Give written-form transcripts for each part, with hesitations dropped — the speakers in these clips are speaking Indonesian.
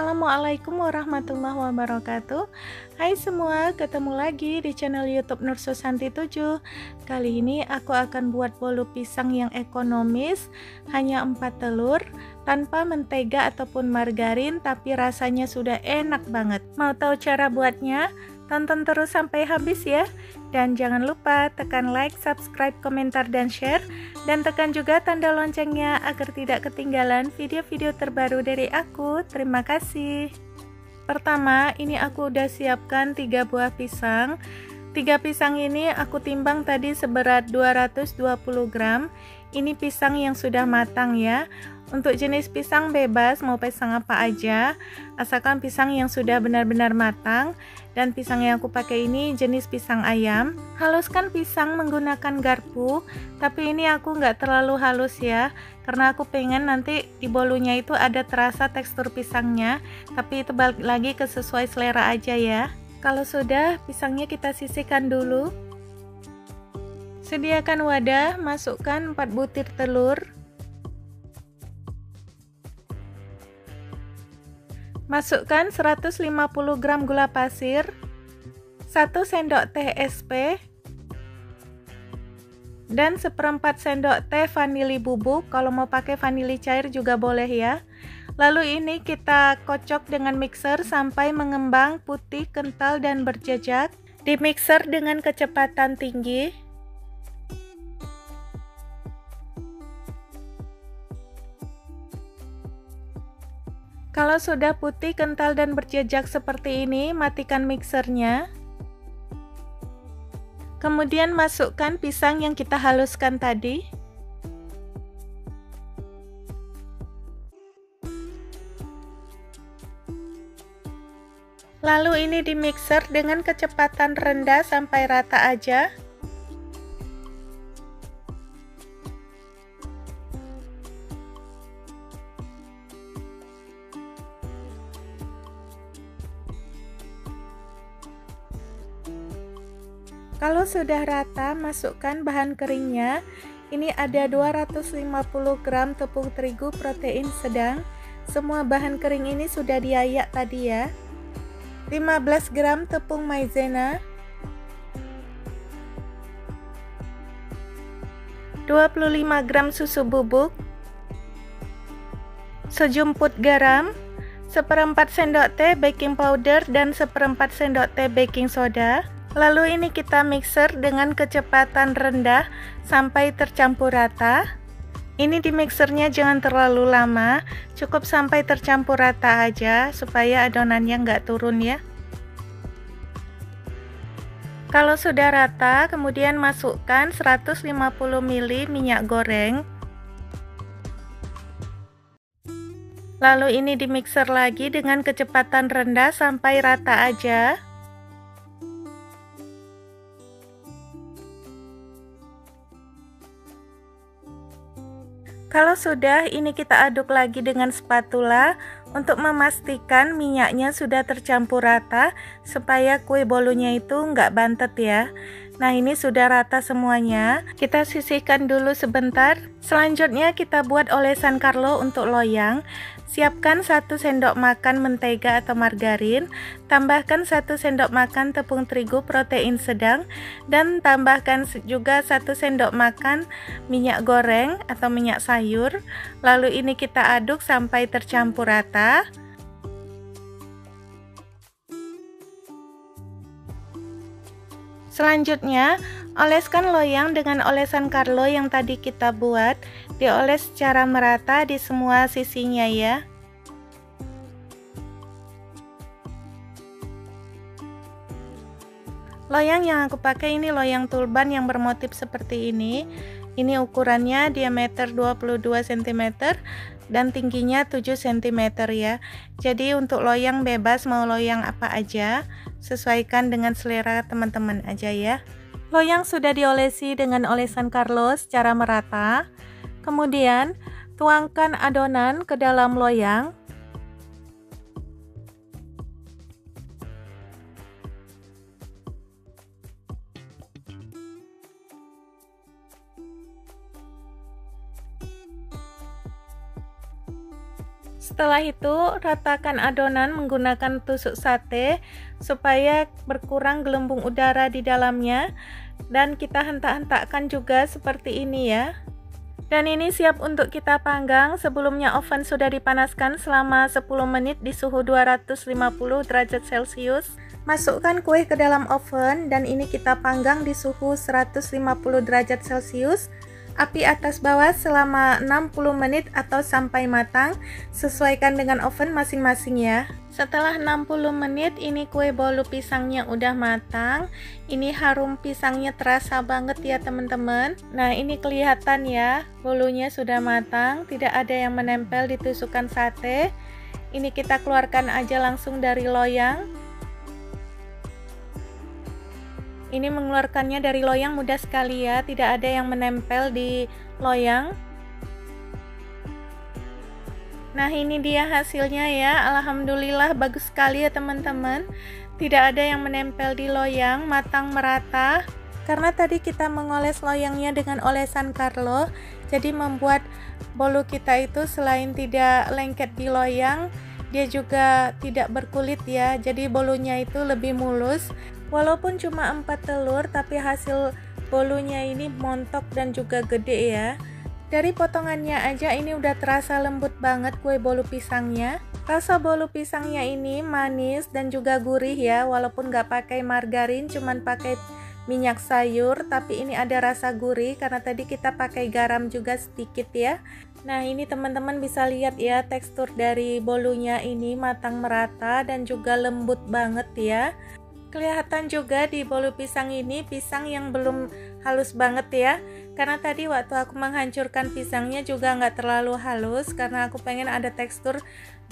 Assalamualaikum warahmatullahi wabarakatuh. Hai semua, ketemu lagi di channel YouTube Nur Susanti 7. Kali ini aku akan buat bolu pisang yang ekonomis, hanya 4 telur, tanpa mentega ataupun margarin, tapi rasanya sudah enak banget. Mau tahu cara buatnya? Tonton terus sampai habis ya. Dan jangan lupa tekan like, subscribe, komentar, dan share. Dan tekan juga tanda loncengnya agar tidak ketinggalan video-video terbaru dari aku. Terima kasih. Pertama, ini aku udah siapkan 3 buah pisang. 3 pisang ini aku timbang tadi seberat 220 gram. Ini pisang yang sudah matang ya. Untuk jenis pisang bebas, mau pisang apa aja, asalkan pisang yang sudah benar-benar matang. Dan pisang yang aku pakai ini jenis pisang ayam. Haluskan pisang menggunakan garpu, tapi ini aku nggak terlalu halus ya, karena aku pengen nanti di bolunya itu ada terasa tekstur pisangnya, tapi itu balik lagi ke sesuai selera aja ya. Kalau sudah, pisangnya kita sisihkan dulu. Sediakan wadah, masukkan 4 butir telur. Masukkan 150 gram gula pasir, 1 sendok teh SP, dan 1/4 sendok teh vanili bubuk. Kalau mau pakai vanili cair juga boleh ya. Lalu ini kita kocok dengan mixer sampai mengembang, putih, kental, dan berjejak. Di mixer dengan kecepatan tinggi. Kalau sudah putih, kental, dan berjejak seperti ini, matikan mixernya. Kemudian masukkan pisang yang kita haluskan tadi. Lalu ini di mixer dengan kecepatan rendah sampai rata aja. Kalau sudah rata, masukkan bahan keringnya. Ini ada 250 gram tepung terigu protein sedang. Semua bahan kering ini sudah diayak tadi ya. 15 gram tepung maizena. 25 gram susu bubuk. Sejumput garam. 1/4 sendok teh baking powder dan 1/4 sendok teh baking soda. Lalu ini kita mixer dengan kecepatan rendah sampai tercampur rata. Ini di mixernya jangan terlalu lama, cukup sampai tercampur rata aja supaya adonannya nggak turun ya. Kalau sudah rata, kemudian masukkan 150 ml minyak goreng. Lalu ini di mixer lagi dengan kecepatan rendah sampai rata aja. Kalau sudah, ini kita aduk lagi dengan spatula untuk memastikan minyaknya sudah tercampur rata supaya kue bolunya itu nggak bantet ya. Nah, ini sudah rata semuanya. Kita sisihkan dulu sebentar. Selanjutnya kita buat olesan Carlo untuk loyang. Siapkan 1 sendok makan mentega atau margarin, tambahkan 1 sendok makan tepung terigu protein sedang, dan tambahkan juga 1 sendok makan minyak goreng atau minyak sayur. Lalu ini kita aduk sampai tercampur rata. Selanjutnya, oleskan loyang dengan olesan Carlo yang tadi kita buat. Dioles secara merata di semua sisinya ya. Loyang yang aku pakai ini loyang tulban yang bermotif seperti ini. Ini ukurannya diameter 22 cm dan tingginya 7 cm ya. Jadi untuk loyang bebas mau loyang apa aja, sesuaikan dengan selera teman-teman aja ya. Loyang sudah diolesi dengan olesan Carlo secara merata. Kemudian tuangkan adonan ke dalam loyang. Setelah itu, ratakan adonan menggunakan tusuk sate supaya berkurang gelembung udara di dalamnya, dan kita hentak-hentakkan juga seperti ini ya. Dan ini siap untuk kita panggang. Sebelumnya oven sudah dipanaskan selama 10 menit di suhu 250 derajat Celcius. Masukkan kue ke dalam oven dan ini kita panggang di suhu 150 derajat Celcius. Api atas bawah selama 60 menit atau sampai matang, sesuaikan dengan oven masing-masing ya. Setelah 60 menit ini kue bolu pisangnya udah matang. Ini harum pisangnya terasa banget ya teman-teman. Nah ini kelihatan ya, bolunya sudah matang, tidak ada yang menempel di tusukan sate. Ini kita keluarkan aja langsung dari loyang. Ini mengeluarkannya dari loyang mudah sekali ya, tidak ada yang menempel di loyang. Nah ini dia hasilnya ya, alhamdulillah bagus sekali ya teman-teman. Tidak ada yang menempel di loyang, matang merata. Karena tadi kita mengoles loyangnya dengan olesan Carlo, jadi membuat bolu kita itu selain tidak lengket di loyang, dia juga tidak berkulit ya, jadi bolunya itu lebih mulus. Walaupun cuma 4 telur, tapi hasil bolunya ini montok dan juga gede ya. Dari potongannya aja ini udah terasa lembut banget kue bolu pisangnya. Rasa bolu pisangnya ini manis dan juga gurih ya, walaupun gak pakai margarin, cuman pakai minyak sayur, tapi ini ada rasa gurih karena tadi kita pakai garam juga sedikit ya. Nah ini teman-teman bisa lihat ya, tekstur dari bolunya ini matang merata dan juga lembut banget ya. Kelihatan juga di bolu pisang ini pisang yang belum halus banget ya, karena tadi waktu aku menghancurkan pisangnya juga nggak terlalu halus karena aku pengen ada tekstur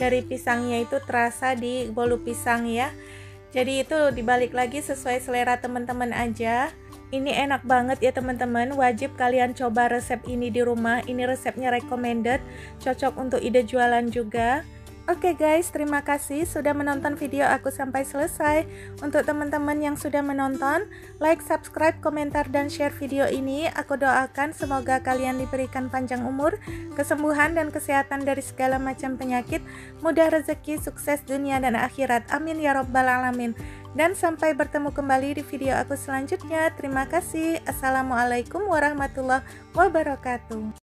dari pisangnya itu terasa di bolu pisang ya. Jadi itu dibalik lagi sesuai selera teman-teman aja. Ini enak banget ya teman-teman, wajib kalian coba resep ini di rumah. Ini resepnya recommended, cocok untuk ide jualan juga. Oke guys, terima kasih sudah menonton video aku sampai selesai. Untuk teman-teman yang sudah menonton, like, subscribe, komentar, dan share video ini. Aku doakan semoga kalian diberikan panjang umur, kesembuhan, dan kesehatan dari segala macam penyakit, mudah rezeki, sukses dunia dan akhirat. Amin ya robbal alamin. Dan sampai bertemu kembali di video aku selanjutnya. Terima kasih. Assalamualaikum warahmatullahi wabarakatuh.